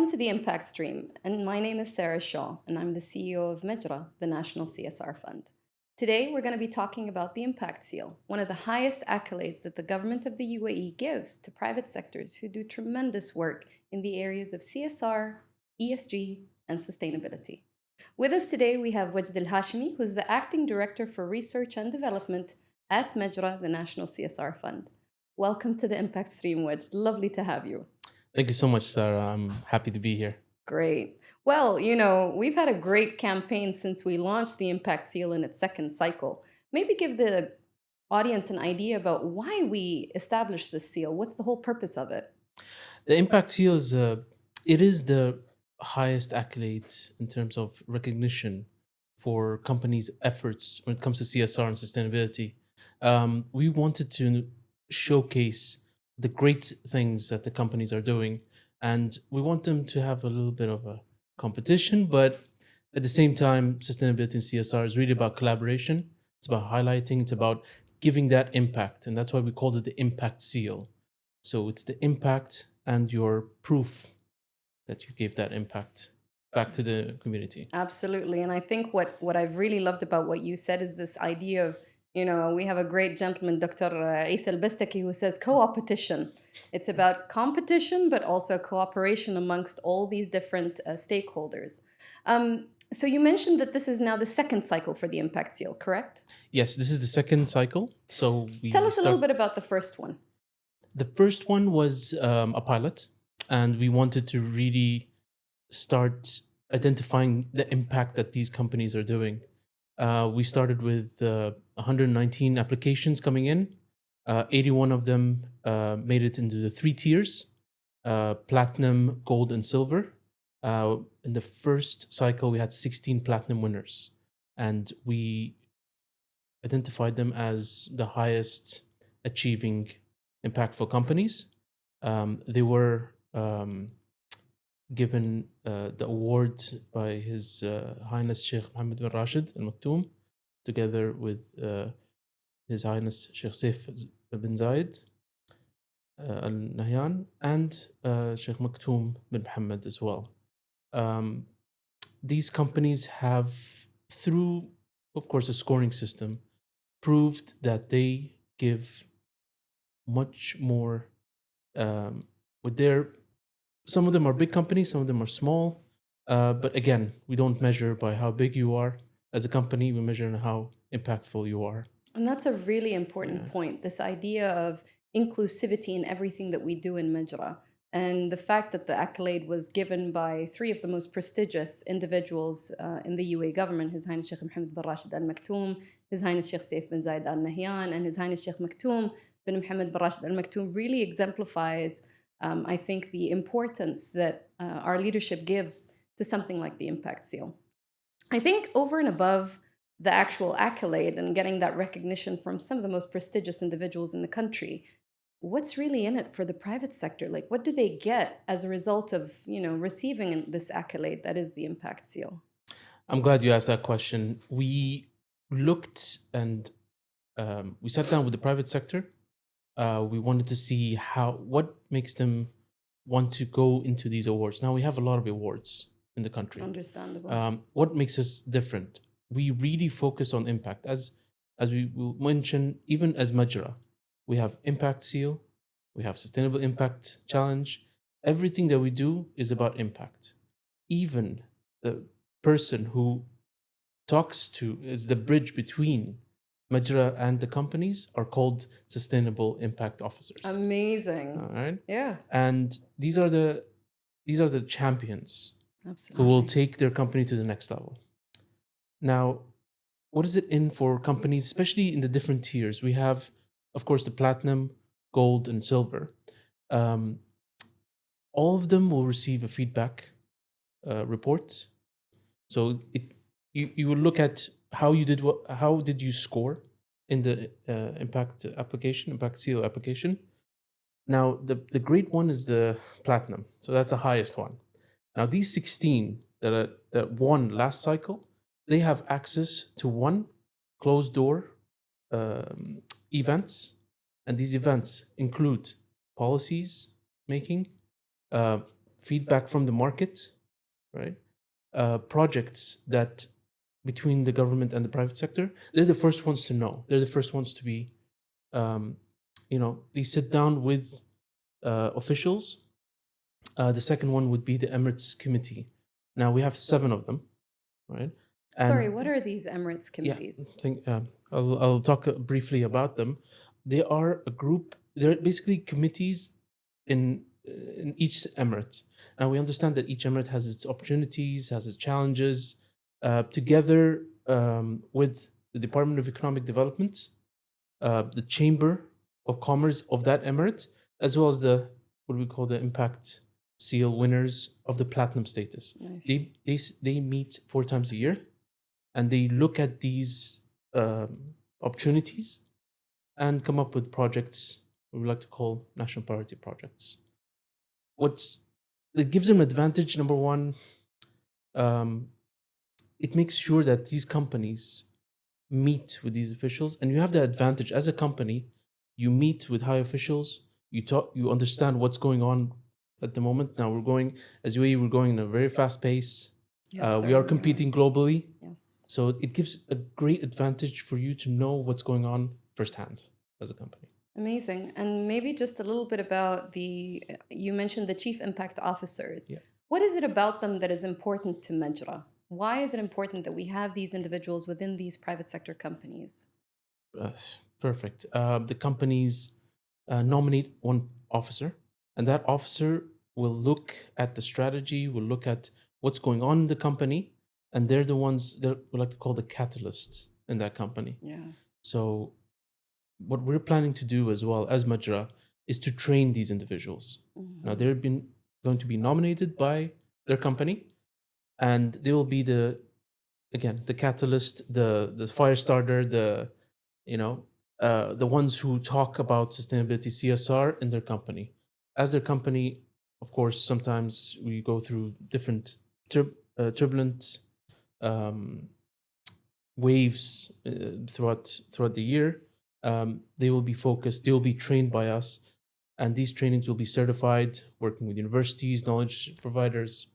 Welcome to the Impact Stream, and my name is Sarah Shaw, and I'm the CEO of Majra, the National CSR Fund. Today, we're going to be talking about the Impact Seal, one of the highest accolades that the government of the UAE gives to private sectors who do tremendous work in the areas of CSR, ESG, and sustainability. With us today, we have Wajid Al Hashemi, who's the Acting Director for Research and Development at Majra, the National CSR Fund. Welcome to the Impact Stream, Wajd. Lovely to have you. Thank you so much, Sarah. I'm happy to be here. Great. Well, we've had a great campaign since we launched the Impact Seal in its second cycle. Maybe give the audience an idea about why we established this seal. What's the whole purpose of it? The Impact Seal is the highest accolade in terms of recognition for companies' efforts when it comes to CSR and sustainability. We wanted to showcase the great things that the companies are doing, and we want them to have a little bit of a competition, but at the same time, sustainability and CSR is really about collaboration. It's about highlighting, it's about giving that impact, and that's why we called it the Impact Seal. So it's the impact and your proof that you gave that impact back to the community. Absolutely. And I think what I've really loved about what you said is this idea of, we have a great gentleman, Dr. Isa Al-Bastaki, who says co-opetition. It's about competition, but also cooperation amongst all these different stakeholders. So you mentioned that this is now the second cycle for the Impact Seal, correct? Yes, this is the second cycle. So Tell us a little bit about the first one. The first one was a pilot, and we wanted to really start identifying the impact that these companies are doing. We started with 119 applications coming in. 81 of them made it into the 3 tiers, platinum, gold, and silver. In the first cycle, we had 16 platinum winners, and we identified them as the highest achieving impactful companies. They were given the award by His Highness Sheikh Mohammed bin Rashid Al Maktoum, together with His Highness Sheikh Saif bin Zayed Al Nahyan and Sheikh Maktoum bin Mohammed as well. These companies have, through, of course, a scoring system, proved that they give much more with their. Some of them are big companies, some of them are small. But again, we don't measure by how big you are as a company, we measure on how impactful you are. And that's a really important point, this idea of inclusivity in everything that we do in Majra. And the fact that the accolade was given by 3 of the most prestigious individuals in the UAE government, His Highness Sheikh Mohammed bin Rashid Al Maktoum, His Highness Sheikh Saif bin Zayed Al Nahyan, and His Highness Sheikh Maktoum bin Mohammed bin Rashid Al Maktoum really exemplifies, I think, the importance that our leadership gives to something like the Impact Seal. I think over and above the actual accolade and getting that recognition from some of the most prestigious individuals in the country, what's really in it for the private sector? Like, what do they get as a result of, receiving this accolade that is the Impact Seal? I'm glad you asked that question. We looked and we sat down with the private sector. We wanted to see what makes them want to go into these awards. Now, we have a lot of awards in the country. Understandable. What makes us different? We really focus on impact. As we will mention, even as Majra, we have Impact Seal, we have Sustainable Impact Challenge. Everything that we do is about impact. Even the person who is the bridge between Majra and the companies are called Sustainable Impact Officers. Amazing. All right. Yeah. And these are the champions. Absolutely. Who will take their company to the next level. Now, what is it in for companies, especially in the different tiers? We have, of course, the platinum, gold, and silver. All of them will receive a feedback report. So you will look at how did you score in the impact seal application. Now, the great one is the platinum. So that's the highest one. Now, these 16 that won last cycle, they have access to 1 closed door events, and these events include policies making, feedback from the market, right? Projects that between the government and the private sector, they're the first ones to know. They're the first ones to be, they sit down with officials. The second one would be the Emirates Committee. Now we have 7 of them, right? Sorry, what are these Emirates Yeah, committees? I'll talk briefly about them. They are a group. They're basically committees in each emirate. Now we understand that each emirate has its opportunities, has its challenges. Together with the Department of Economic Development, the Chamber of Commerce of that emirate, as well as the what we call the Impact Seal winners of the Platinum status. Nice. They meet 4 times a year, and they look at these opportunities and come up with projects we like to call national priority projects. It gives them advantage. Number one, it makes sure that these companies meet with these officials, and you have the advantage as a company. You meet with high officials. You understand what's going on at the moment. Now we're going, as UAE, we're going in a very fast pace. Yes, We are competing globally. Yes. So it gives a great advantage for you to know what's going on firsthand as a company. Amazing. And maybe just a little bit about you mentioned the chief impact officers. Yeah. What is it about them that is important to Majra? Why is it important that we have these individuals within these private sector companies? Perfect. The companies nominate one officer, and that officer will look at the strategy, will look at what's going on in the company, and they're the ones that we like to call the catalysts in that company. Yes. So what we're planning to do as well as Majra is to train these individuals. Now they're going to be nominated by their company, and they will be the catalyst, the fire starter, the ones who talk about sustainability, CSR in their company. As their company, of course, sometimes we go through different turbulent waves throughout the year. They will be focused. They will be trained by us, and these trainings will be certified, working with universities, knowledge providers,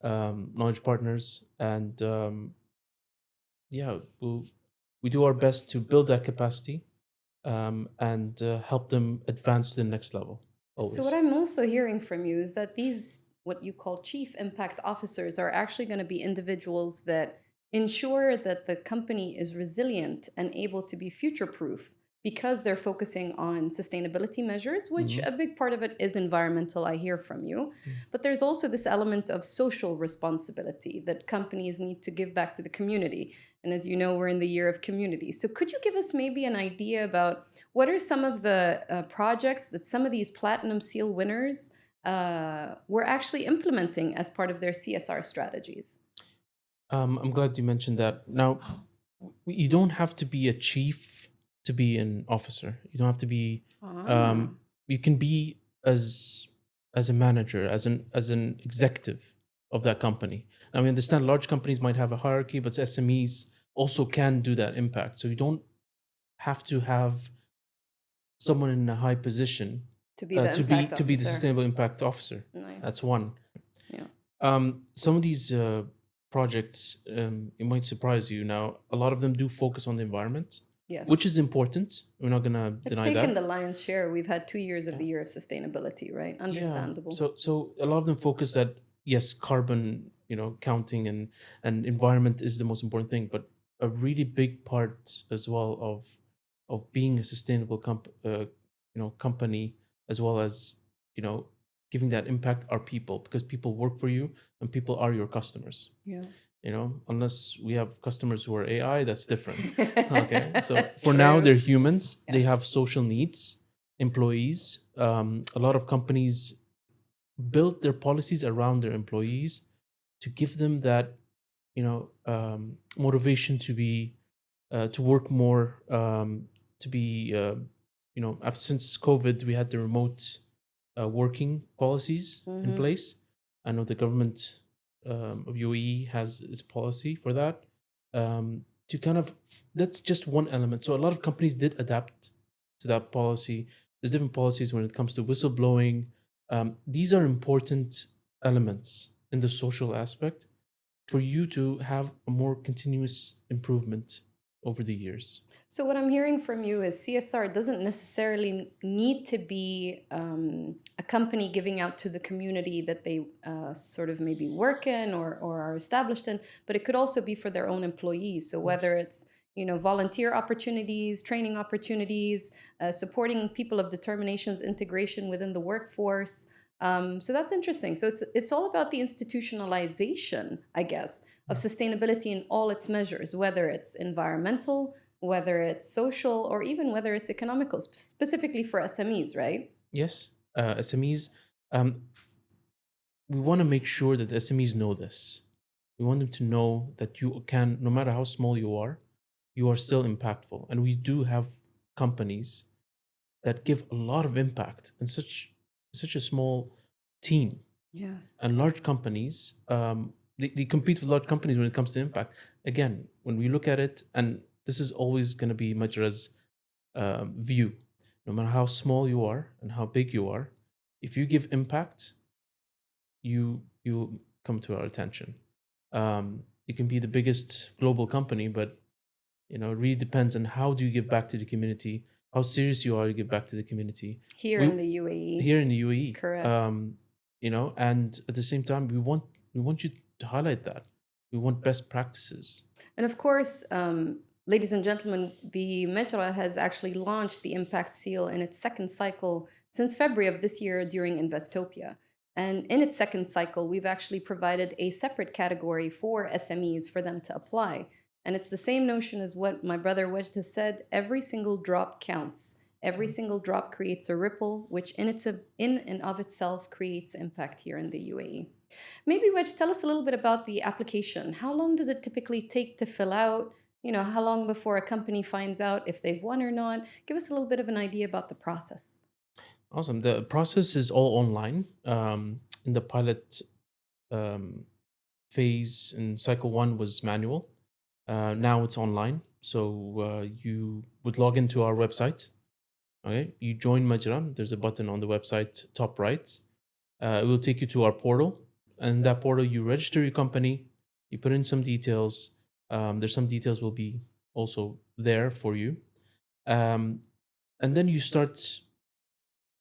knowledge partners, and we do our best to build that capacity and help them advance to the next level. Always. So what I'm also hearing from you is that these, what you call chief impact officers, are actually going to be individuals that ensure that the company is resilient and able to be future-proof because they're focusing on sustainability measures, which a big part of it is environmental, I hear from you. But there's also this element of social responsibility that companies need to give back to the community. And as you know, we're in the year of community. So could you give us maybe an idea about what are some of the projects that some of these Platinum Seal winners were actually implementing as part of their CSR strategies? I'm glad you mentioned that. Now, you don't have to be a chief to be an officer. You don't have to be. You can be as a manager, as an executive of that company. Now we understand large companies might have a hierarchy, but SMEs also can do that impact. So you don't have to have someone in a high position to be the sustainable impact officer. Nice. That's one. Yeah. Some of these projects, it might surprise you. Now, a lot of them do focus on the environment. Yes. Which is important. We're not going to deny that. It's taken the lion's share. We've had 2 years of the year of sustainability, right? Understandable. Yeah. So a lot of them focus that, yes, carbon, counting and environment is the most important thing, but a really big part as well of being a sustainable company, as well as giving that impact, are people, because people work for you and people are your customers. Yeah. Unless we have customers who are AI, that's different. Okay, so for now they're humans. Yes. They have social needs, employees. A lot of companies build their policies around their employees to give them that motivation to be to work more, to be since COVID we had the remote working policies in place. I know the government of UAE has its policy for that. That's just one element. So a lot of companies did adapt to that policy. There's different policies when it comes to whistleblowing. These are important elements in the social aspect for you to have a more continuous improvement over the years. So, what I'm hearing from you is CSR doesn't necessarily need to be a company giving out to the community that they sort of maybe work in or are established in, but it could also be for their own employees. So, whether it's volunteer opportunities, training opportunities, supporting people of determination's integration within the workforce. So that's interesting. So it's all about the institutionalization, I guess, of sustainability in all its measures, whether it's environmental, whether it's social, or even whether it's economical, specifically for SMEs, right? Yes, SMEs. Um, we want to make sure that the SMEs know this. We want them to know that you can, no matter how small you are still impactful. And we do have companies that give a lot of impact in such a small team. Yes. And large companies, they compete with large companies when it comes to impact. Again, when we look at it, and this is always going to be Majra's view, no matter how small you are and how big you are, if you give impact, you come to our attention. You can be the biggest global company, but it really depends on how do you give back to the community, how serious you are to give back to the community. Here in the UAE. Here in the UAE, correct. And at the same time, we want you to highlight that. We want best practices. And of course, ladies and gentlemen, the Majra has actually launched the Impact Seal in its second cycle since February of this year during Investopia. And in its second cycle, we've actually provided a separate category for SMEs for them to apply. And it's the same notion as what my brother Wajd has said: every single drop counts. Every single drop creates a ripple, which in and of itself creates impact here in the UAE. Maybe Wajd, tell us a little bit about the application. How long does it typically take to fill out? How long before a company finds out if they've won or not? Give us a little bit of an idea about the process. Awesome. The process is all online. In the pilot phase in cycle 1 was manual. Now it's online. So you would log into our website. Okay, you join Majra. There's a button on the website top right. It will take you to our portal. And in that portal, you register your company. You put in some details. There's some details will be also there for you. And then you start.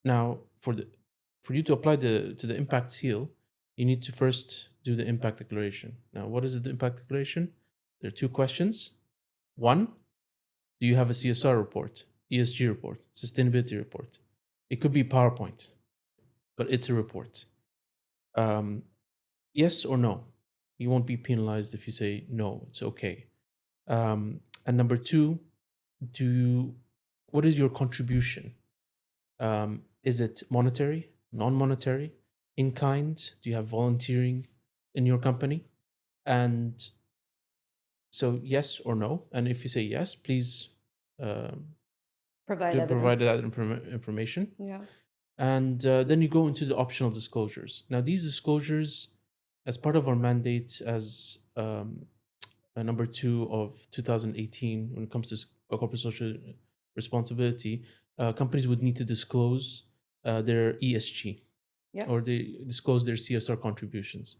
Now, for you to apply to the impact seal, you need to first do the impact declaration. Now, what is the impact declaration? There are 2 questions. 1, do you have a CSR report, ESG report, sustainability report? It could be PowerPoint, but it's a report. Yes or no? You won't be penalized if you say no. It's okay. And number 2, what is your contribution? Is it monetary, non-monetary, in kind? Do you have volunteering in your company? And so yes or no. And if you say yes, please Provide that information. Yeah. And then you go into the optional disclosures. Now, these disclosures, as part of our mandate as number 2 of 2018, when it comes to corporate social responsibility, companies would need to disclose their ESG, or they disclose their CSR contributions.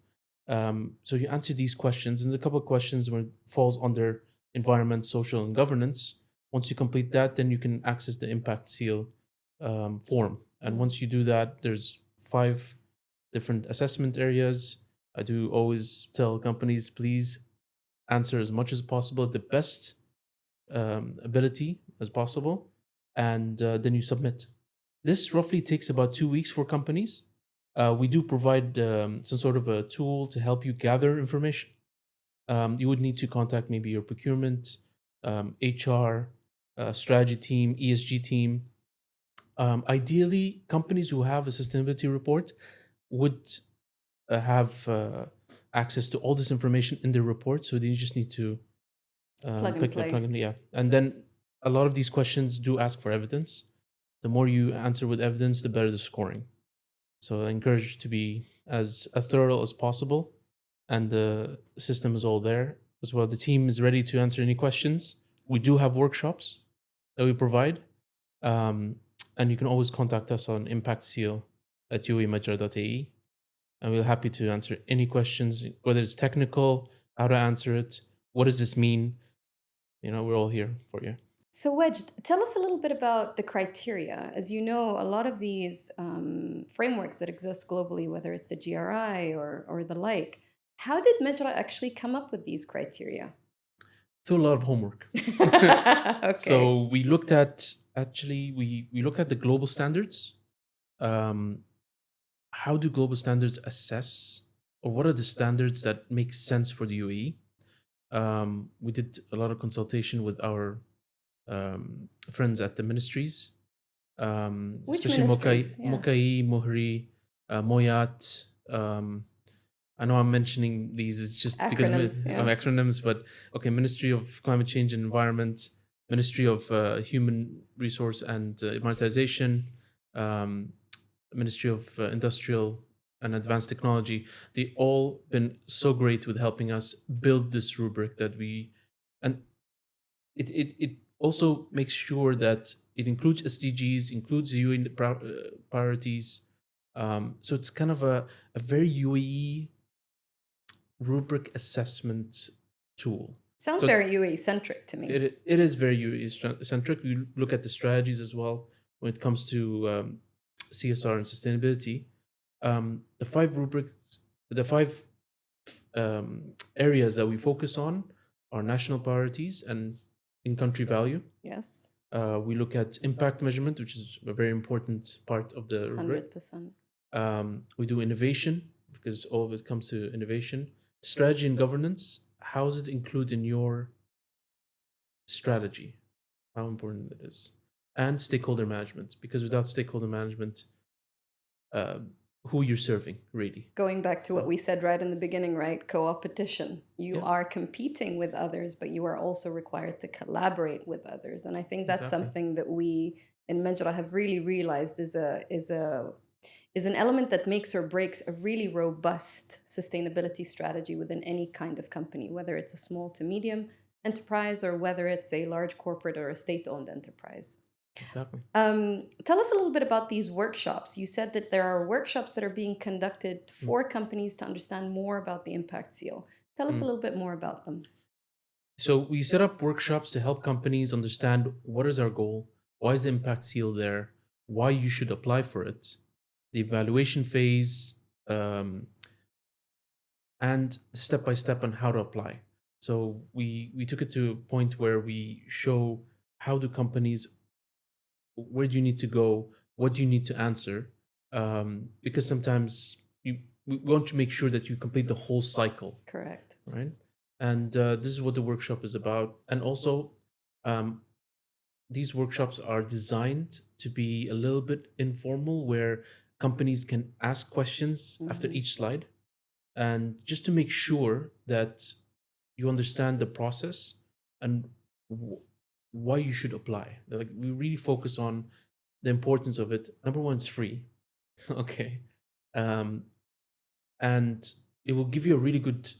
So you answer these questions, and there's a couple of questions where it falls under environment, social, and governance. Once you complete that, then you can access the impact seal form. And once you do that, there's 5 different assessment areas. I do always tell companies, please answer as much as possible, the best ability as possible, and then you submit. This roughly takes about 2 weeks for companies. We do provide some sort of a tool to help you gather information. You would need to contact maybe your procurement, HR, strategy team, ESG team. Ideally, companies who have a sustainability report would have access to all this information in their report, so they just need to plug and play. Yeah. And then a lot of these questions do ask for evidence. The more you answer with evidence, the better the scoring. So I encourage you to be as thorough as possible, and the system is all there as well. The team is ready to answer any questions. We do have workshops that we provide, and you can always contact us on impactseal@uamajra.ae. and we're happy to answer any questions, whether it's technical, how to answer it, what does this mean. We're all here for you. So, Wajd, tell us a little bit about the criteria. As you know, a lot of these frameworks that exist globally, whether it's the GRI or the like, how did Majra actually come up with these criteria? Through a lot of homework. Okay. So we looked at we looked at the global standards. How do global standards assess, or what are the standards that make sense for the UAE? We did a lot of consultation with our friends at the ministries, Which especially ministries? Yeah. Mokai, Mohri, Moyat. I know I'm mentioning these is just because Acronyms, of yeah. acronyms, but okay, Ministry of Climate Change and Environment, Ministry of Human Resource and Monetization, Ministry of Industrial and Advanced Technology. They all been so great with helping us build this rubric that and it also makes sure that it includes SDGs, includes UN priorities. So it's kind of a very UAE rubric assessment tool. Sounds So very UAE centric to me. it is very UAE centric. We look at the strategies as well when it comes to CSR and sustainability. The five areas that we focus on are national priorities and in-country value. Yes, We look at impact measurement, which is a very important part of the rubric. 100%. We do innovation, because all of it comes to innovation. Strategy and governance, how does it include in your strategy? How important it is. And stakeholder management, because without stakeholder management, who you're serving, really. Going back to what we said right in the beginning, right? Co-opetition. You Yeah. are competing with others, but you are also required to collaborate with others. And I think that's Exactly. something that we in Majra have really realized is an element that makes or breaks a really robust sustainability strategy within any kind of company, whether it's a small to medium enterprise or whether it's a large corporate or a state-owned enterprise. Exactly. Tell us a little bit about these workshops. You said that there are workshops that are being conducted for companies to understand more about the impact seal. Tell us a little bit more about them. So we set up workshops to help companies understand what is our goal, why is the impact seal there, why you should apply for it, the evaluation phase, and step by step on how to apply. So we took it to a point where we show how do companies, where do you need to go, what do you need to answer, because sometimes we want to make sure that you complete the whole cycle. Correct. Right? And this is what the workshop is about. And also, these workshops are designed to be a little bit informal, where companies can ask questions after each slide, and just to make sure that you understand the process and why you should apply. Like, we really focus on the importance of it. Number one, it's free. Okay. And it will give you a really good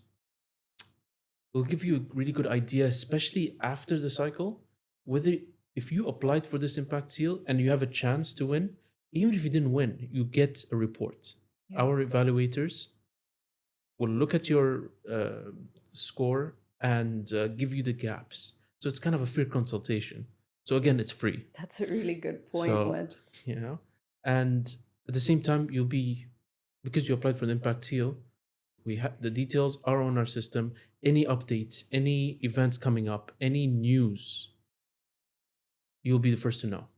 idea, especially after the cycle, whether if you applied for this impact seal and you have a chance to win, even if you didn't win, you get a report. Yeah. Our evaluators will look at your score and give you the gaps. So it's kind of a free consultation. So again, it's free. That's a really good point, So, Wajd. and at the same time, you'll be, because you applied for the impact seal, we have the details are on our system. Any updates, any events coming up, any news, you'll be the first to know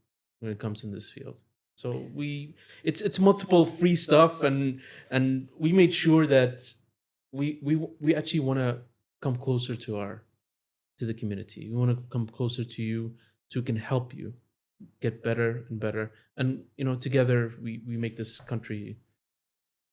when it comes in this field. So it's multiple free stuff, and we made sure that we actually want to come closer to the community. We want to come closer to you, so we can help you get better and better. And together we make this country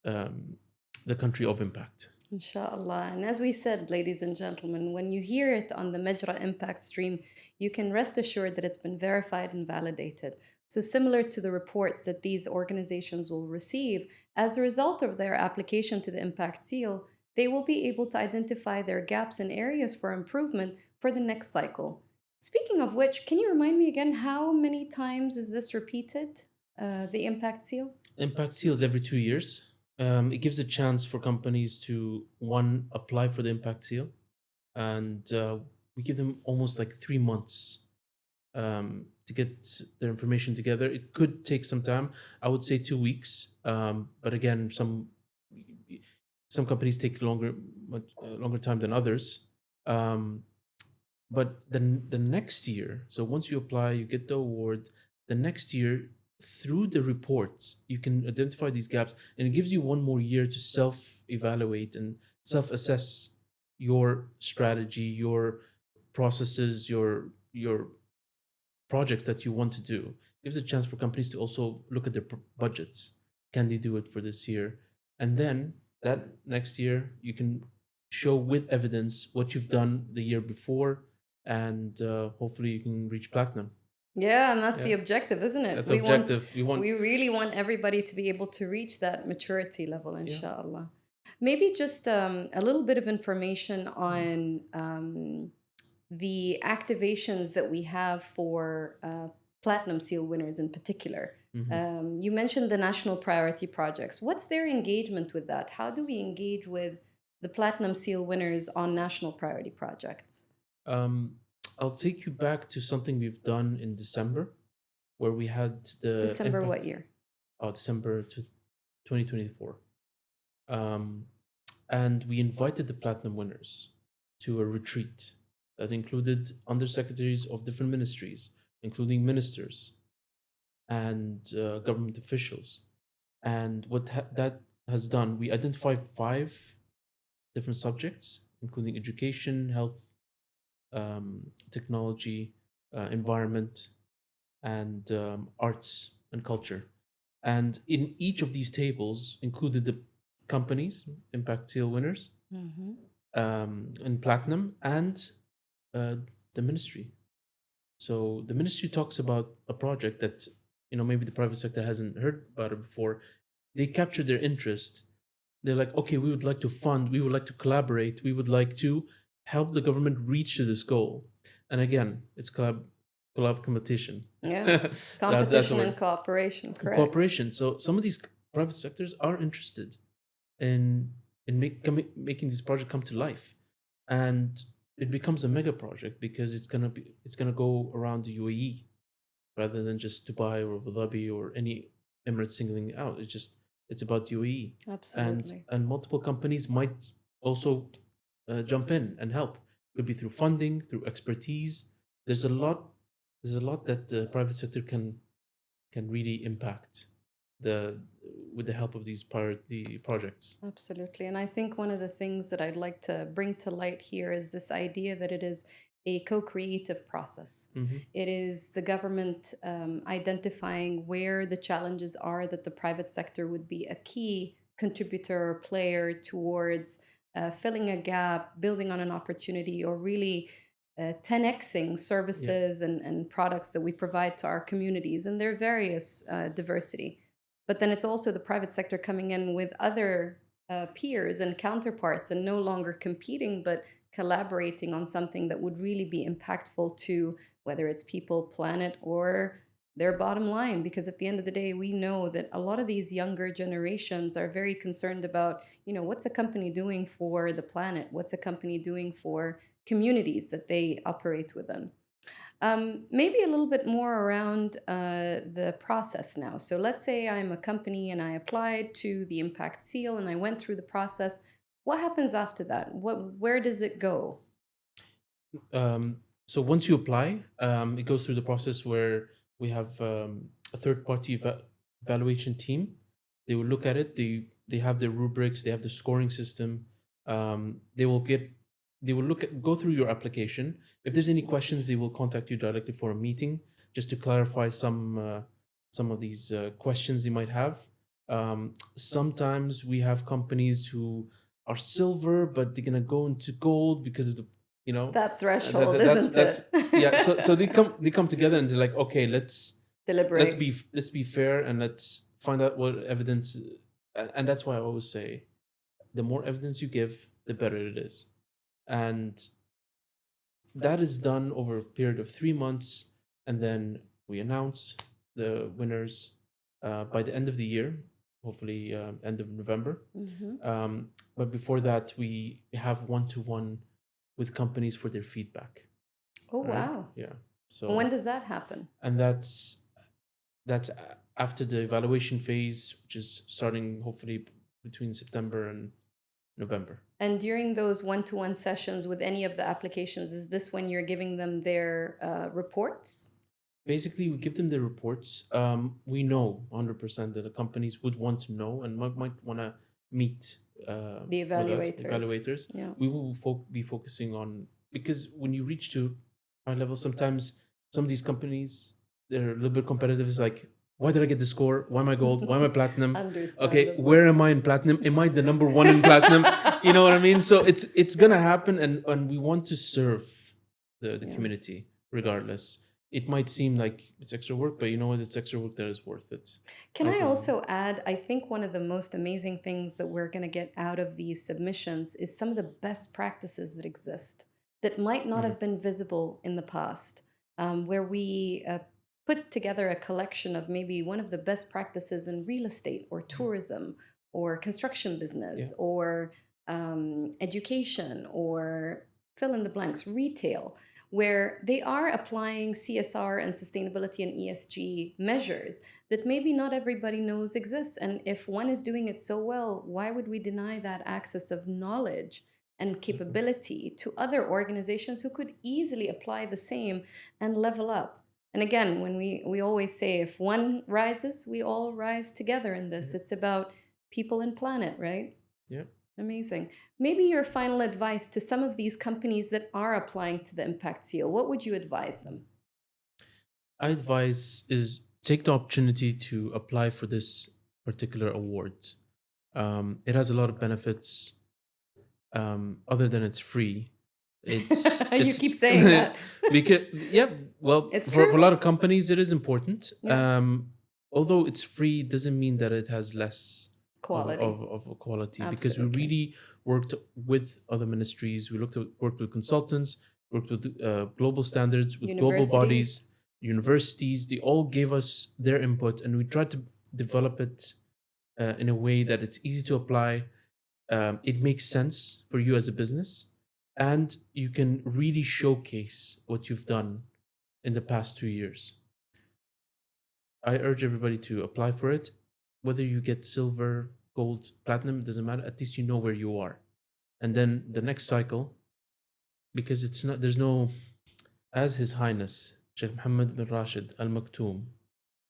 the country of impact. Inshallah. And as we said, ladies and gentlemen, when you hear it on the Majra Impact Stream, you can rest assured that it's been verified and validated. So, similar to the reports that these organizations will receive, as a result of their application to the Impact Seal, they will be able to identify their gaps and areas for improvement for the next cycle. Speaking of which, can you remind me again, how many times is this repeated, the Impact Seal? Impact seals every 2 years. It gives a chance for companies to, one, apply for the impact seal, and we give them almost like 3 months to get their information together. It could take some time. I would say 2 weeks, but again, some companies take longer time than others. Um, but then the next year, so once you apply, you get the award. The next year, through the reports, you can identify these gaps, and it gives you one more year to self-evaluate and self-assess your strategy, your processes, your projects that you want to do. It gives a chance for companies to also look at their budgets. Can they do it for this year? And then that next year, you can show with evidence what you've done the year before, and hopefully you can reach platinum. Yeah, and that's the Yeah. objective, isn't it? That's We want objective. we really want everybody to be able to reach that maturity level, Yeah. inshallah. Maybe just a little bit of information on the activations that we have for Platinum Seal winners in particular. You mentioned the national priority projects. What's their engagement with that? How do we engage with the Platinum Seal winners on national priority projects? I'll take you back to something we've done in December, where we had the December what year? December 2024. And we invited the platinum winners to a retreat that included undersecretaries of different ministries, including ministers and government officials. And what that has done, we identified 5 different subjects, including education, health, technology, environment, and arts and culture. And in each of these tables included the companies, Impact Seal winners, in platinum, and the ministry. So the ministry talks about a project that maybe the private sector hasn't heard about it before. They capture their interest. They're like, okay, we would like to fund, we would like to collaborate, we would like to help the government reach to this goal. And again, it's collab competition. Yeah, competition and cooperation, correct. Cooperation. So some of these private sectors are interested in making this project come to life, and it becomes a mega project because it's gonna go around the UAE rather than just Dubai or Abu Dhabi or any Emirates singling it out. It's about UAE. Absolutely. And multiple companies might also jump in and help. It could be through funding, through expertise. There's a lot that the private sector can really impact with the help of these priority projects. Absolutely. And I think one of the things that I'd like to bring to light here is this idea that it is a co-creative process. It is the government identifying where the challenges are that the private sector would be a key contributor or player towards filling a gap, building on an opportunity, or really 10xing services and products that we provide to our communities and their various diversity. But then it's also the private sector coming in with other peers and counterparts and no longer competing, but collaborating on something that would really be impactful to whether it's people, planet, or their bottom line. Because at the end of the day, we know that a lot of these younger generations are very concerned about, what's a company doing for the planet? What's a company doing for communities that they operate within? Maybe a little bit more around the process now. So let's say I'm a company and I applied to the Impact Seal and I went through the process. What happens after that? Where does it go? So once you apply, it goes through the process where we have a third-party evaluation team. They will look at it. They have their rubrics. They have the scoring system. They will go through your application. If there's any questions, they will contact you directly for a meeting just to clarify some of these questions they might have. Sometimes we have companies who are silver, but they're gonna go into gold because of the that threshold, isn't it? Yeah. So they come together and they're like, okay, let's deliberate. Let's be fair and let's find out what evidence. And that's why I always say, the more evidence you give, the better it is. And that is done over a period of 3 months, and then we announce the winners by the end of the year. hopefully end of November. Hmm. But before that, we have one-to-one with companies for their feedback. Oh, Right? wow. Yeah. And when So, does that happen? and that's after the evaluation phase, which is starting hopefully between September and November. And during those one-to-one sessions with any of the applications, is this when you're giving them their reports? Basically, we give them the reports. We know 100% that the companies would want to know and might want to meet The with us, evaluators. evaluators. Yeah. We will be focusing on, because when you reach to high level, sometimes some of these companies, they're a little bit competitive. It's like, why did I get the score? Why am I gold? Why am I platinum? Okay, Understandable. where am I in platinum? Am I the number one in platinum? You know what I mean? So it's gonna happen, and we want to serve the Yeah. community regardless. It might seem like it's extra work, but you know what? It's extra work that is worth it. Can I believe. also add, I think one of the most amazing things that we're going to get out of these submissions is some of the best practices that exist that might not have been visible in the past, where we put together a collection of maybe one of the best practices in real estate or tourism or construction business or education or fill in the blanks, retail, where they are applying CSR and sustainability and ESG measures that maybe not everybody knows exists. And if one is doing it so well, why would we deny that access of knowledge and capability to other organizations who could easily apply the same and level up? And again, when we always say, if one rises, we all rise together in this. It's about people and planet, right? Yeah. Amazing. Maybe your final advice to some of these companies that are applying to the impact seal, what would you advise them? I advise is take the opportunity to apply for this particular award. It has a lot of benefits. Other than it's free. You keep saying that. Because well, It's for true. a lot of companies it is important. Yeah. Although it's free doesn't mean that it has less Quality. of quality, because we Absolutely. really worked with other ministries. We worked with consultants, worked with global standards, with global bodies, universities. They all gave us their input, and we tried to develop it in a way that it's easy to apply. It makes sense for you as a business, and you can really showcase what you've done in the past 2 years. I urge everybody to apply for it. Whether you get silver, gold, platinum, it doesn't matter. At least you know where you are. And then the next cycle, because there's no, as His Highness Sheikh Mohammed bin Rashid Al Maktoum,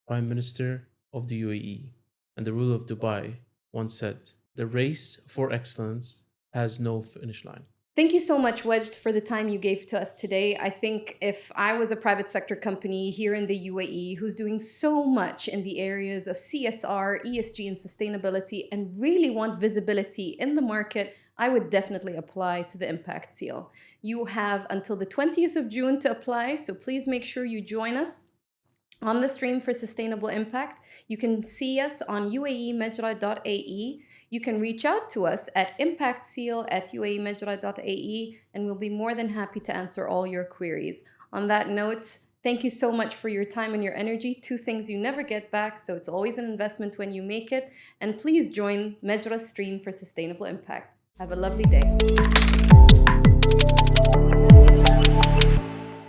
Prime Minister of the UAE and the ruler of Dubai, once said, the race for excellence has no finish line. Thank you so much, Wajd, for the time you gave to us today. I think if I was a private sector company here in the UAE who's doing so much in the areas of CSR, ESG, and sustainability, and really want visibility in the market, I would definitely apply to the Impact Seal. You have until the 20th of June to apply, so please make sure you join us on the stream for sustainable impact. You can see us on uaemajra.ae. You can reach out to us at impactseal@uaemajra.ae, and we'll be more than happy to answer all your queries. On that note, thank you so much for your time and your energy. 2 things you never get back, so it's always an investment when you make it. And please join Majra's stream for sustainable impact. Have a lovely day.